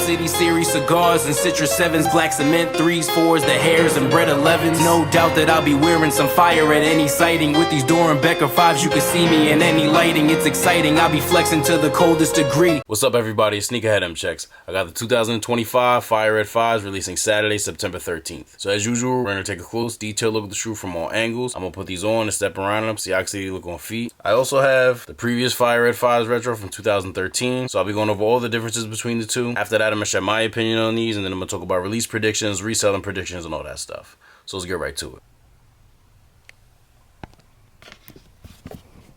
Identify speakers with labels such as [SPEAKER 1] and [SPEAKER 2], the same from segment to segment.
[SPEAKER 1] City series cigars and Citrus 7s, black cement 3s, 4s, the hairs and bread 11s. No doubt that I'll be wearing some fire at any sighting. With these Doran Becker 5s, you can see me in any lighting. It's exciting, I'll be flexing to the coldest degree.
[SPEAKER 2] What's up, everybody? It's Sneakerhead M Checks. I got the 2025 Fire Red 5s releasing Saturday, September 13th. So as usual, we're gonna take a close, detailed look at the shoe from all angles. I'm gonna put these on and step around them, see how they look on feet. I also have the previous Fire Red 5s retro from 2013, so I'll be going over all the differences between the two. After that, I'm gonna share my opinion on these, and then I'm gonna talk about release predictions, reselling predictions, and all that stuff. So let's get right to it.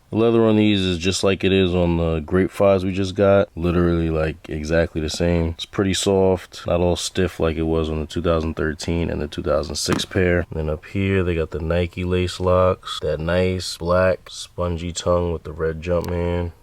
[SPEAKER 2] The leather on these is just like it is on the Grape 5s we just got. Literally like exactly the same. It's pretty soft, not all stiff like it was on the 2013 and the 2006 pair. And then up here they got the Nike lace locks, that nice black spongy tongue with the red Jumpman.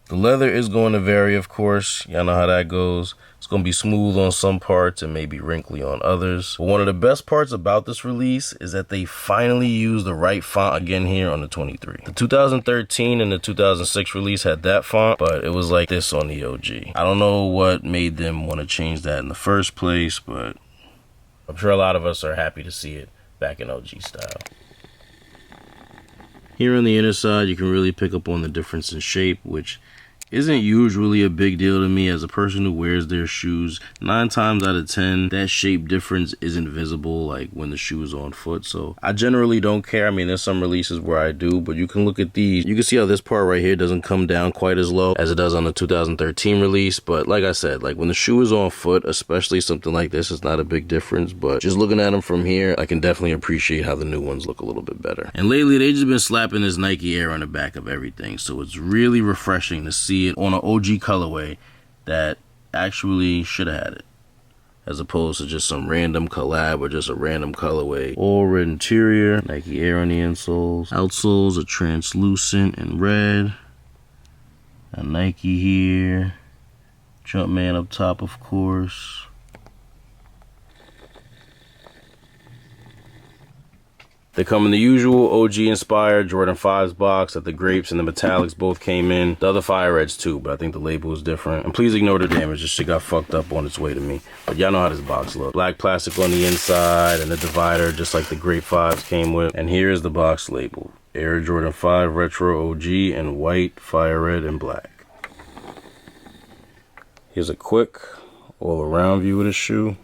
[SPEAKER 2] The leather is going to vary, of course. Y'all know how that goes. It's going to be smooth on some parts and maybe wrinkly on others. But one of the best parts about this release is that they finally used the right font again here on the 23. The 2013 and the 2006 release had that font, but it was like this on the OG. I don't know what made them want to change that in the first place, but I'm sure a lot of us are happy to see it back in OG style. Here on the inner side, you can really pick up on the difference in shape, which isn't usually a big deal to me as a person who wears their shoes. 9 times out of 10, that shape difference isn't visible like when the shoe is on foot. So I generally don't care. I mean, there's some releases where I do, but you can look at these. You can see how this part right here doesn't come down quite as low as it does on the 2013 release. But like I said, like when the shoe is on foot, especially something like this, it's not a big difference. But just looking at them from here, I can definitely appreciate how the new ones look a little bit better. And lately, they just been slapping this Nike Air on the back of everything. So it's really refreshing to see it on an OG colorway that actually should have had it, as opposed to just some random collab or just a random colorway. All red interior, Nike Air on the insoles. Outsoles are translucent and red. A Nike here. Jumpman up top, of course. They come in the usual OG inspired Jordan 5s box that the grapes and the metallics both came in. The other Fire Reds too, but I think the label is different. And please ignore the damage, this shit got fucked up on its way to me. But y'all know how this box looks. Black plastic on the inside and the divider just like the Grape 5s came with. And here is the box label. Air Jordan 5 Retro OG in white, Fire Red, and black. Here's a quick all around view of the shoe.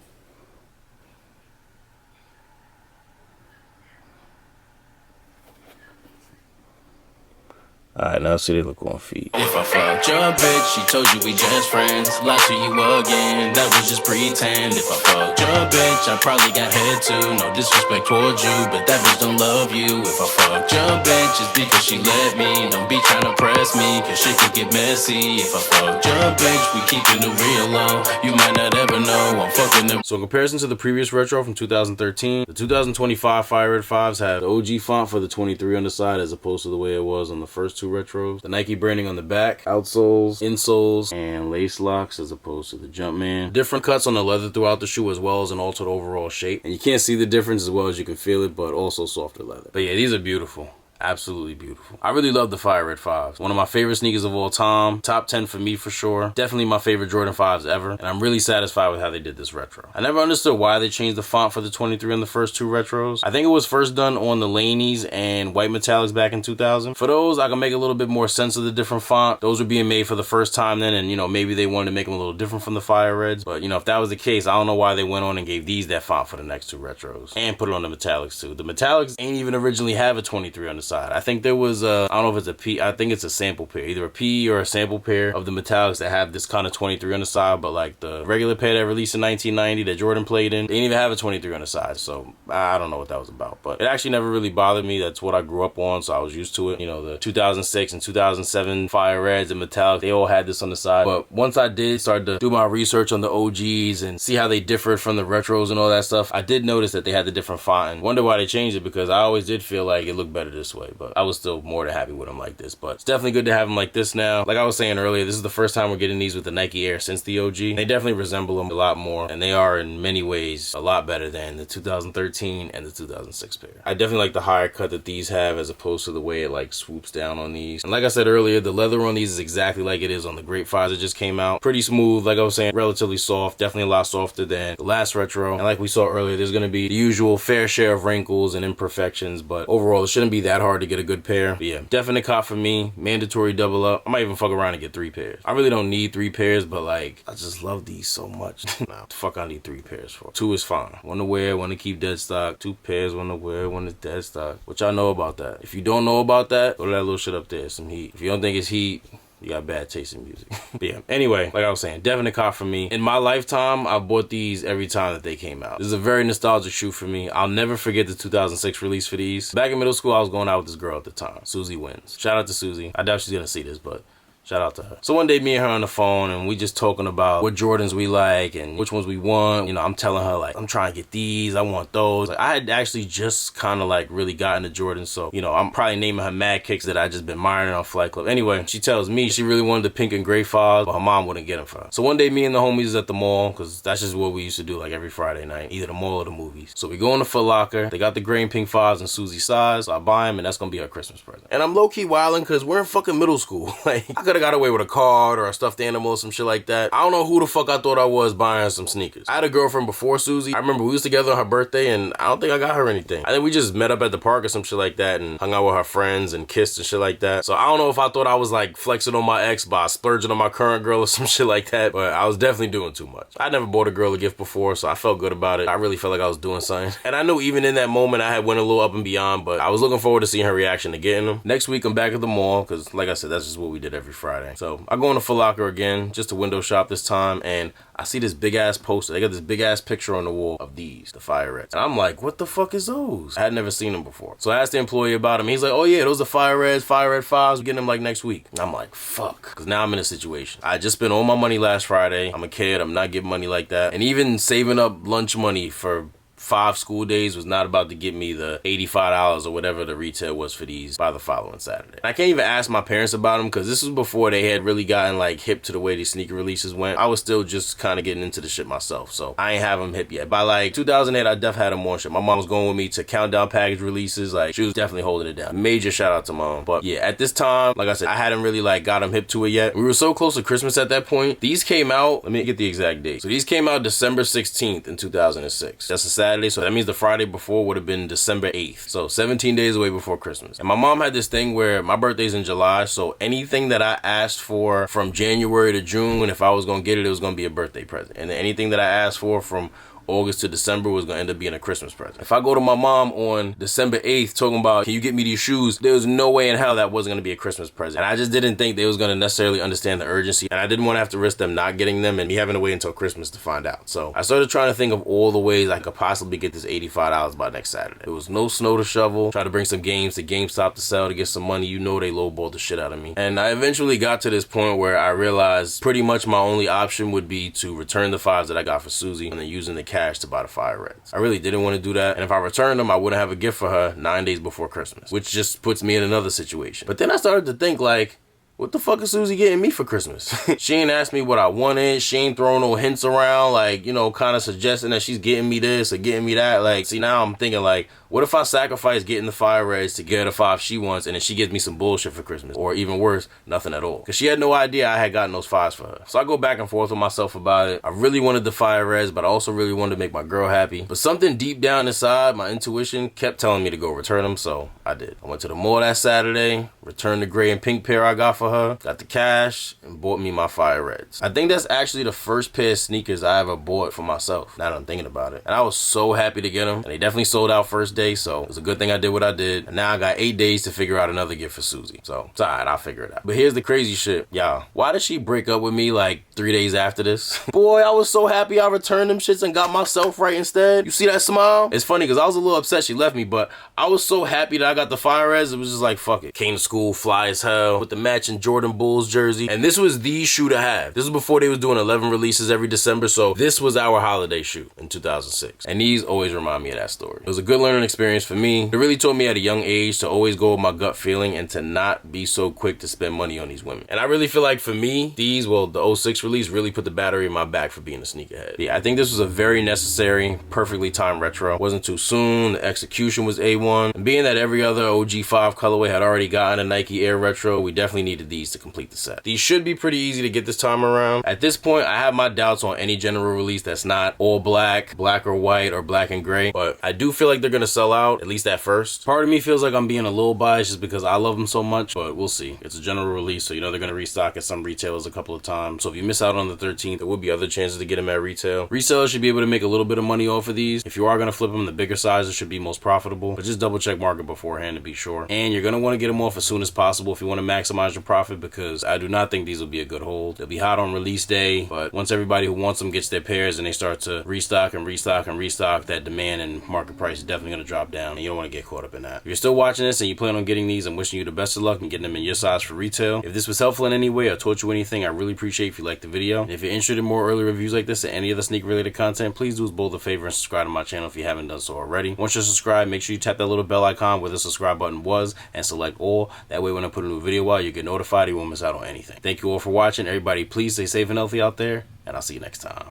[SPEAKER 2] Alright, now see they look on feet.
[SPEAKER 3] If I fucked your bitch, she told you we just friends. Lied to you again, that was just pretend. If I fucked your bitch, I probably got head too. No disrespect towards you, but that bitch don't love you. If I fucked your bitch, it's because she let me. Don't be trying to press me, cause shit could get messy. If I fucked your bitch, we keeping it real low. You might not ever know I'm fucking them.
[SPEAKER 2] So in comparison to the previous retro from 2013, the 2025 Fire Red 5s have the OG font for the 23 on the side as opposed to the way it was on the first two retros. The Nike branding on the back, outsoles, insoles, and lace locks as opposed to the Jumpman. Different cuts on the leather throughout the shoe as well as an altered overall shape. And you can't see the difference as well as you can feel it, but also softer leather. But yeah, these are beautiful. Absolutely beautiful. I really love the Fire Red 5s. One of my favorite sneakers of all time. Top 10 for me for sure. Definitely my favorite Jordan 5s ever. And I'm really satisfied with how they did this retro. I never understood why they changed the font for the 23 on the first two retros. I think it was first done on the Laneys and white metallics back in 2000. For those, I can make a little bit more sense of the different font. Those were being made for the first time then, and you know, maybe they wanted to make them a little different from the Fire Reds. But you know, if that was the case, I don't know why they went on and gave these that font for the next two retros. And put it on the metallics too. The metallics ain't even originally have a 23 on the side. I think there was I don't know if it's a P, I think it's a sample pair, either a P or a sample pair of the metallics that have this kind of 23 on the side, but like the regular pair that released in 1990 that Jordan played in, they didn't even have a 23 on the side, so I don't know what that was about, but it actually never really bothered me. That's what I grew up on, so I was used to it. You know, the 2006 and 2007 Fire Reds and metallics, they all had this on the side, but once I did start to do my research on the OGs and see how they differed from the retros and all that stuff, I did notice that they had the different font and wonder why they changed it, because I always did feel like it looked better this way. way, but I was still more than happy with them like this. But it's definitely good to have them like this now. Like I was saying earlier, this is the first time we're getting these with the Nike Air since the OG. They definitely resemble them a lot more, and they are in many ways a lot better than the 2013 and the 2006 pair. I definitely like the higher cut that these have as opposed to the way it like swoops down on these. And like I said earlier, the leather on these is exactly like it is on the Grape 5s that just came out. Pretty smooth, like I was saying, relatively soft, definitely a lot softer than the last retro. And like we saw earlier, there's gonna be the usual fair share of wrinkles and imperfections, but overall it shouldn't be that hard to get a good pair. But yeah, definite cop for me, mandatory double up. I might even fuck around and get 3 pairs. I really don't need 3 pairs, but like, I just love these so much. Nah, the fuck I need 3 pairs for? 2 is fine. One to wear, one to keep dead stock. 2 pairs, one to wear, one is dead stock. What y'all know about that? If you don't know about that, go to that little shit up there, some heat. If you don't think it's heat, you got bad taste in music. But yeah, anyway, like I was saying, definite cop for me. In my lifetime, I bought these every time that they came out. This is a very nostalgic shoe for me. I'll never forget the 2006 release for these. Back in middle school, I was going out with this girl at the time. Susie Wins. Shout out to Susie. I doubt she's gonna see this, but shout out to her. So one day, me and her on the phone, and we just talking about what Jordans we like and which ones we want. You know, I'm telling her, like, I'm trying to get these, I want those. Like, I had actually just kind of, like, really gotten to Jordans, so, you know, I'm probably naming her mad kicks that I just been admiring on Flight Club. Anyway, she tells me she really wanted the pink and gray 5s, but her mom wouldn't get them for her. So one day, me and the homies is at the mall, because that's just what we used to do, like, every Friday night, either the mall or the movies. So we go in the Foot Locker, they got the gray and pink 5s in Susie's size, so I buy them, and that's gonna be her Christmas present. And I'm low-key wilding, because we're in fucking middle school. Like, I could've got away with a car, or a stuffed animal or some shit like that. I don't know who the fuck I thought I was buying some sneakers. I had a girlfriend before Susie. I remember we was together on her birthday, and I don't think I got her anything. I think we just met up at the park or some shit like that and hung out with her friends and kissed and shit like that. So I don't know if I thought I was like flexing on my ex by splurging on my current girl or some shit like that, but I was definitely doing too much. I never bought a girl a gift before, so I felt good about it. I really felt like I was doing something. And I knew even in that moment I had went a little up and beyond, but I was looking forward to seeing her reaction to getting them. Next week I'm back at the mall, because like I said, that's just what we did every Friday. So I go in the Foot Locker again, just a window shop this time, and I see this big ass poster. They got this big ass picture on the wall of these, the Fire Reds. And I'm like, what the fuck is those? I had never seen them before. So I asked the employee about them. He's like, oh yeah, those are Fire Reds, Fire Red 5s. We're getting them like next week. And I'm like, fuck. Because now I'm in a situation. I just spent all my money last Friday. I'm a kid. I'm not getting money like that. And even saving up lunch money for 5 school days was not about to get me the $85 or whatever the retail was for these by the following Saturday. I can't even ask my parents about them, because this was before they had really gotten like hip to the way these sneaker releases went. I was still just kind of getting into the shit myself, so I ain't have them hip yet. By like 2008, I def had them on shit. My mom was going with me to countdown package releases. Like, she was definitely holding it down. Major shout out to mom. But yeah, at this time, like I said, I hadn't really like got them hip to it yet. We were so close to Christmas at that point. These came out, let me get the exact date. So these came out December 16th in 2006. That's a Saturday, so that means the Friday before would have been December 8th. So 17 days away before Christmas. And my mom had this thing where my birthday's in July, so anything that I asked for from January to June, if I was gonna get it, it was gonna be a birthday present. And then anything that I asked for from August to December was gonna end up being a Christmas present. If I go to my mom on December 8th talking about, can you get me these shoes, there was no way in hell that wasn't gonna be a Christmas present. And I just didn't think they was gonna necessarily understand the urgency, and I didn't want to have to risk them not getting them and me having to wait until Christmas to find out. So I started trying to think of all the ways I could possibly get this $85 by next Saturday. There was no snow to shovel. Try to bring some games to GameStop to sell to get some money. You know they lowballed the shit out of me. And I eventually got to this point where I realized pretty much my only option would be to return the 5s that I got for Susie and then using the cash to buy the Fire Reds. I really didn't want to do that, and if I returned them, I wouldn't have a gift for her 9 days before Christmas, which just puts me in another situation. But then I started to think, like, what the fuck is Susie getting me for Christmas? She ain't asked me what I wanted. She ain't throwing no hints around, like, you know, kind of suggesting that she's getting me this or getting me that. Like, see, now I'm thinking, like, what if I sacrifice getting the Fire Reds to get her 5 she wants, and then she gives me some bullshit for Christmas? Or even worse, nothing at all. Because she had no idea I had gotten those 5s for her. So I go back and forth with myself about it. I really wanted the Fire Reds, but I also really wanted to make my girl happy. But something deep down inside, my intuition kept telling me to go return them, so I did. I went to the mall that Saturday, returned the gray and pink pair I got for her, got the cash, and bought me my Fire Reds. I think that's actually the first pair of sneakers I ever bought for myself, now that I'm thinking about it. And I was so happy to get them, and they definitely sold out first day, so it was a good thing I did what I did. And now I got 8 days to figure out another gift for Susie. So it's alright, I'll figure it out. But here's the crazy shit, y'all. Why did she break up with me like 3 days after this? Boy, I was so happy I returned them shits and got myself right instead. You see that smile? It's funny because I was a little upset she left me, but I was so happy that I got the Fire Reds. It was just like, fuck it. Came to school, fly as hell, with the matching Jordan Bulls jersey. And this was the shoe to have. This was before they was doing 11 releases every December, so this was our holiday shoe in 2006. And these always remind me of that story. It was a good learning experience for me. It really taught me at a young age to always go with my gut feeling and to not be so quick to spend money on these women. And I really feel like for me, the 06 release really put the battery in my back for being a sneakerhead. Yeah, I think this was a very necessary, perfectly timed retro. It wasn't too soon, the execution was A1. And being that every other OG5 colorway had already gotten a Nike Air retro, we definitely needed these to complete the set. These should be pretty easy to get this time around. At this point, I have my doubts on any general release that's not all black, black or white, or black and gray, but I do feel like they're gonna sell out, at least at first. Part of me feels like I'm being a little biased just because I love them so much, but we'll see. It's a general release, so you know they're gonna restock at some retailers a couple of times. So if you miss out on the 13th, there will be other chances to get them at retail. Resellers should be able to make a little bit of money off of these. If you are gonna flip them, the bigger sizes should be most profitable, but just double check market beforehand to be sure. And you're gonna want to get them off as soon as possible if you want to maximize your profit, because I do not think these will be a good hold. They'll be hot on release day, but once everybody who wants them gets their pairs and they start to restock and restock and restock, that demand and market price is definitely going to drop down, and you don't want to get caught up in that. If you're still watching this and you plan on getting these, I'm wishing you the best of luck in getting them in your size for retail. If this was helpful in any way or taught you anything, I really appreciate if you liked the video. And if you're interested in more early reviews like this and any other sneaker related content, please do us both a favor and subscribe to my channel if you haven't done so already. Once you're subscribed, make sure you tap that little bell icon where the subscribe button was and select all. That way when I put a new video out, you get notified, you won't miss out on anything. Thank you all for watching. Everybody please stay safe and healthy out there, and I'll see you next time.